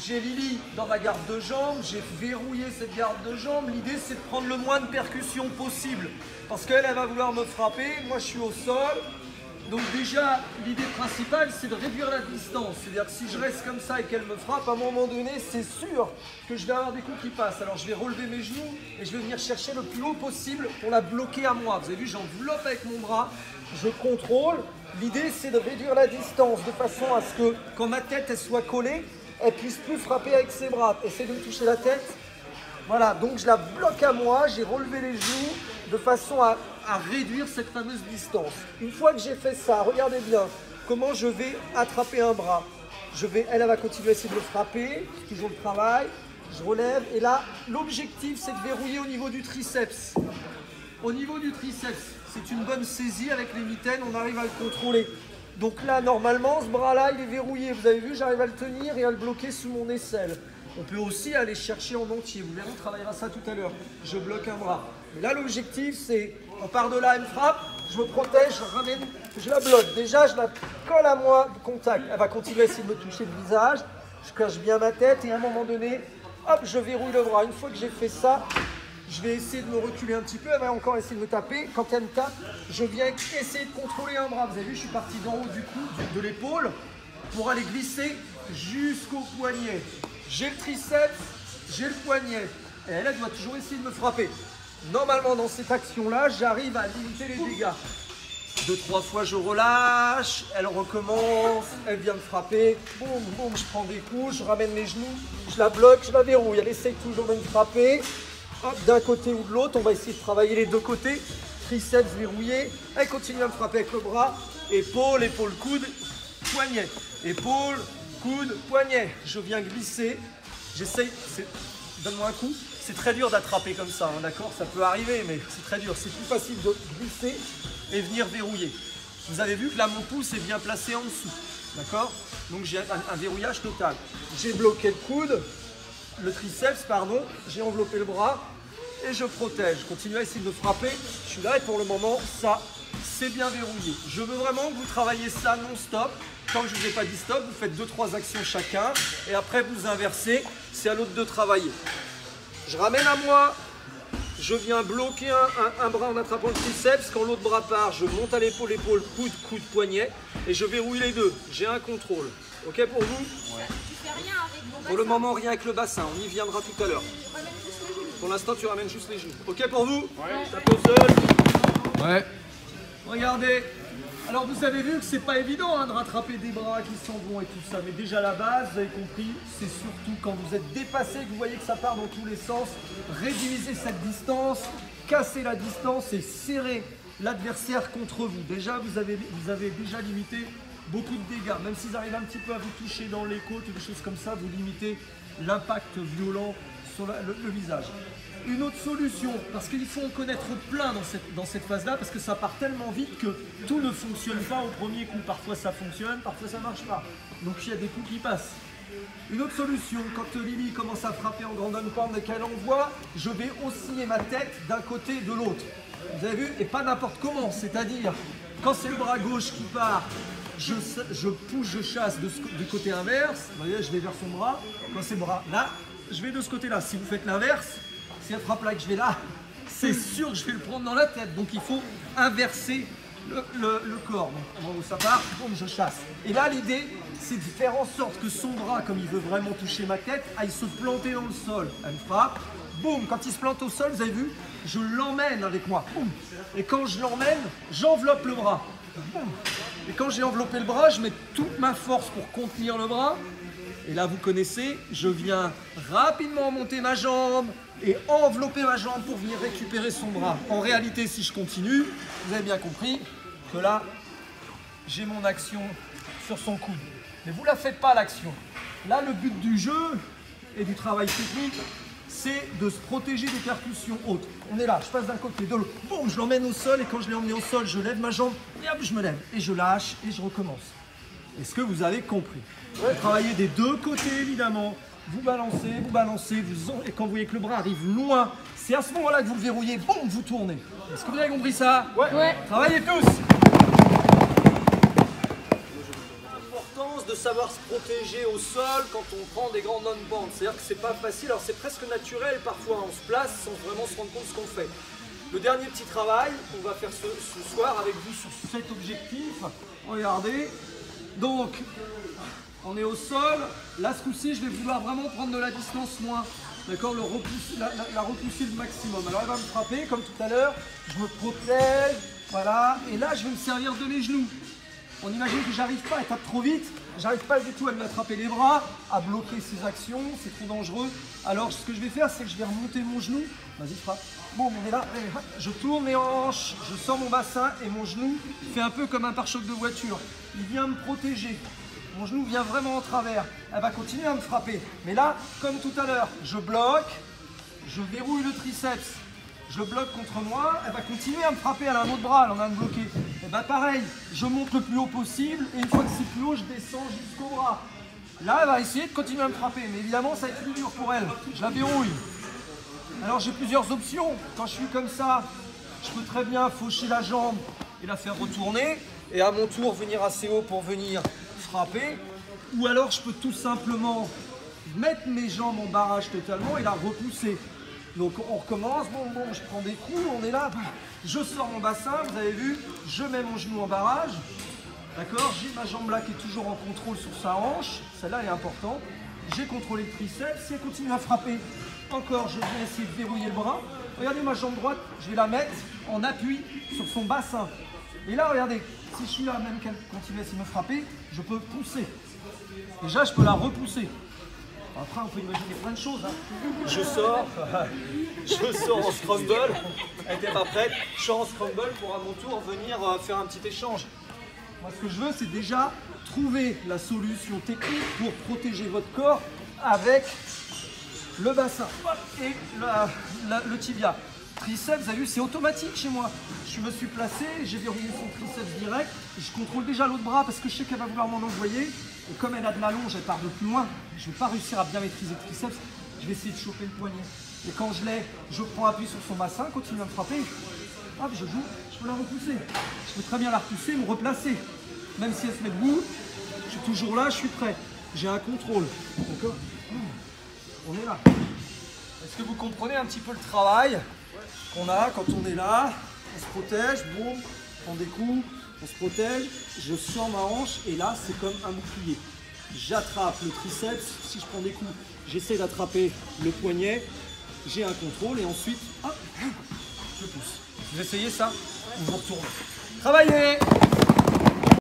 j'ai Lily dans ma garde de jambe, j'ai verrouillé cette garde de jambe. L'idée, c'est de prendre le moins de percussions possible. Parce qu'elle, elle va vouloir me frapper, moi je suis au sol. Donc déjà, l'idée principale, c'est de réduire la distance. C'est-à-dire que si je reste comme ça et qu'elle me frappe, à un moment donné, c'est sûr que je vais avoir des coups qui passent. Alors je vais relever mes genoux et je vais venir chercher le plus haut possible pour la bloquer à moi. Vous avez vu, j'enveloppe avec mon bras, je contrôle. L'idée, c'est de réduire la distance de façon à ce que, quand ma tête elle soit collée, elle puisse plus frapper avec ses bras. Essayez de me toucher la tête. Voilà, donc je la bloque à moi, j'ai relevé les genoux de façon à réduire cette fameuse distance. Une fois que j'ai fait ça, regardez bien comment je vais attraper un bras. Elle va continuer à essayer de le frapper, c'est toujours le travail. Je relève et là, l'objectif c'est de verrouiller au niveau du triceps. Au niveau du triceps, c'est une bonne saisie avec les mitaines, on arrive à le contrôler. Donc là, normalement, ce bras-là, il est verrouillé. Vous avez vu, j'arrive à le tenir et à le bloquer sous mon aisselle. On peut aussi aller chercher en entier. Vous verrez, on travaillera ça tout à l'heure. Je bloque un bras. Mais là, l'objectif, c'est, on part de là, elle me frappe, je me protège, je ramène, je la bloque. Déjà, je la colle à moi, contact. Elle va continuer à essayer de me toucher le visage. Je cache bien ma tête et à un moment donné, hop, je verrouille le bras. Une fois que j'ai fait ça, je vais essayer de me reculer un petit peu. Elle va encore essayer de me taper. Quand elle me tape, je viens essayer de contrôler un bras. Vous avez vu, je suis parti d'en haut du cou, de l'épaule, pour aller glisser jusqu'au poignet. J'ai le triceps, j'ai le poignet. Et elle doit toujours essayer de me frapper. Normalement, dans cette action-là, j'arrive à limiter les dégâts. 2-3 fois, je relâche, elle recommence, elle vient me frapper. Boum, boum, je prends des coups, je ramène mes genoux, je la bloque, je la verrouille. Elle essaye toujours de me frapper. D'un côté ou de l'autre, on va essayer de travailler les deux côtés. Triceps verrouillé, elle continue à me frapper avec le bras. Épaule, épaule, coude, poignet. Épaule, coude, poignet. Je viens glisser. J'essaye. Donne-moi un coup. C'est très dur d'attraper comme ça, hein, d'accord? Ça peut arriver, mais c'est très dur. C'est plus facile de glisser et venir verrouiller. Vous avez vu que là, mon pouce est bien placé en dessous, d'accord? Donc j'ai un verrouillage total. J'ai bloqué le coude, le triceps, pardon. J'ai enveloppé le bras et je protège. Je continue à essayer de me frapper. Je suis là et pour le moment, ça, c'est bien verrouillé. Je veux vraiment que vous travaillez ça non-stop. Tant que je ne vous ai pas dit stop, vous faites 2-3 actions chacun et après vous inversez. C'est à l'autre de travailler. Je ramène à moi, je viens bloquer un bras en attrapant le triceps. Quand l'autre bras part, je monte à l'épaule, épaule, coude, coude, poignet et je verrouille les deux. J'ai un contrôle. Ok pour vous? Ouais. Tu fais rien avec mon bassin? Pour le moment, rien avec le bassin. On y viendra tout à l'heure. Pour l'instant, tu ramènes juste les genoux. Ok pour vous? Ouais. Tape au sol. Ouais. Regardez. Alors vous avez vu que c'est pas évident hein, de rattraper des bras qui s'en vont et tout ça, mais déjà la base, vous avez compris, c'est surtout quand vous êtes dépassé, que vous voyez que ça part dans tous les sens, réduisez cette distance, cassez la distance et serrez l'adversaire contre vous. Déjà vous avez déjà limité beaucoup de dégâts, même s'ils arrivent un petit peu à vous toucher dans les côtes ou des choses comme ça, vous limitez l'impact violent sur le visage. Une autre solution, parce qu'il faut en connaître plein dans cette phase-là, parce que ça part tellement vite que tout ne fonctionne pas au premier coup. Parfois ça fonctionne, parfois ça ne marche pas. Donc il y a des coups qui passent. Une autre solution, quand Lily commence à frapper en grand pound et qu'elle envoie, je vais osciller ma tête d'un côté et de l'autre. Vous avez vu? Et pas n'importe comment, c'est-à-dire, quand c'est le bras gauche qui part, je pousse, je chasse du côté inverse. Vous voyez, je vais vers son bras. Quand c'est le bras là, je vais de ce côté-là. Si vous faites l'inverse, si elle frappe là que je vais là, c'est sûr que je vais le prendre dans la tête. Donc il faut inverser le corps. Donc où ça part, boum, je chasse. Et là l'idée, c'est de faire en sorte que son bras, comme il veut vraiment toucher ma tête, aille se planter dans le sol. Elle me frappe, boum, quand il se plante au sol, vous avez vu, je l'emmène avec moi. Boum. Et quand je l'emmène, j'enveloppe le bras. Boum. Et quand j'ai enveloppé le bras, je mets toute ma force pour contenir le bras. Et là, vous connaissez, je viens rapidement monter ma jambe et envelopper ma jambe pour venir récupérer son bras. En réalité, si je continue, vous avez bien compris que là, j'ai mon action sur son coude. Mais vous ne la faites pas, l'action. Là, le but du jeu et du travail technique, c'est de se protéger des percussions hautes. On est là, je passe d'un côté, de l'autre. Boum, je l'emmène au sol et quand je l'ai emmené au sol, je lève ma jambe et hop, je me lève. Et je lâche et je recommence. Est-ce que vous avez compris? Vous travaillez des deux côtés évidemment. Vous balancez, et quand vous voyez que le bras arrive loin, c'est à ce moment-là que vous le verrouillez, boum, vous tournez. Est-ce que vous avez compris ça? Ouais. Travaillez tous. L'importance de savoir se protéger au sol quand on prend des grands non-bands. C'est-à-dire que c'est pas facile, alors c'est presque naturel parfois, on se place sans vraiment se rendre compte de ce qu'on fait. Le dernier petit travail qu'on va faire ce soir avec vous sur cet objectif, regardez, donc on est au sol, là ce coup-ci je vais vouloir vraiment prendre de la distance moins, d'accord, la repousser le maximum. Alors elle va me frapper comme tout à l'heure, je me protège, voilà, et là je vais me servir de mes genoux. On imagine que j'arrive pas, elle tape trop vite, j'arrive pas du tout à lui attraper les bras, à bloquer ses actions, c'est trop dangereux. Alors ce que je vais faire, c'est que je vais remonter mon genou, vas-y frappe, bon on est là, je tourne mes hanches, je sors mon bassin et mon genou fait un peu comme un pare-choc de voiture. Il vient me protéger, mon genou vient vraiment en travers, elle va continuer à me frapper. Mais là, comme tout à l'heure, je bloque, je verrouille le triceps. Je bloque contre moi, elle va continuer à me frapper, elle a un autre bras, elle en a un bloqué. Et bien pareil, je monte le plus haut possible et une fois que c'est plus haut, je descends jusqu'au bras. Là, elle va essayer de continuer à me frapper, mais évidemment, ça va être plus dur pour elle. Je la verrouille. Alors j'ai plusieurs options. Quand je suis comme ça, je peux très bien faucher la jambe et la faire retourner et à mon tour venir assez haut pour venir frapper. Ou alors je peux tout simplement mettre mes jambes en barrage totalement et la repousser. Donc on recommence, bon, je prends des coups, on est là, je sors mon bassin, vous avez vu, je mets mon genou en barrage, d'accord, j'ai ma jambe là qui est toujours en contrôle sur sa hanche, celle-là est importante, j'ai contrôlé le triceps, si elle continue à frapper, encore je vais essayer de verrouiller le bras, regardez ma jambe droite, je vais la mettre en appui sur son bassin, et là regardez, si je suis là, même qu'elle continue à essayer de me frapper, je peux pousser, déjà je peux la repousser. Après, on peut imaginer plein de choses. Hein. Je sors en scramble. Elle n'était pas prête. Je sors en scramble pour à mon tour venir faire un petit échange. Moi, ce que je veux, c'est déjà trouver la solution technique pour protéger votre corps avec le bassin et le tibia. Triceps, vous avez vu, c'est automatique chez moi. Je me suis placé, j'ai verrouillé son triceps direct. Je contrôle déjà l'autre bras parce que je sais qu'elle va vouloir m'en envoyer. Et comme elle a de la longe, elle part de plus loin. Je ne vais pas réussir à bien maîtriser le triceps. Je vais essayer de choper le poignet. Et quand je l'ai, je prends appui sur son bassin, continue à me frapper. Hop, je joue, je peux la repousser. Je peux très bien la repousser, me replacer. Même si elle se met debout, je suis toujours là, je suis prêt. J'ai un contrôle. D'accord ? On est là. Est-ce que vous comprenez un petit peu le travail qu'on a quand on est là? On se protège, boum, on prend des coups, on se protège, je sors ma hanche et là c'est comme un bouclier. J'attrape le triceps, si je prends des coups, j'essaie d'attraper le poignet, j'ai un contrôle et ensuite, hop, je pousse. Vous essayez ça? Vous vous retournez. Travaillez!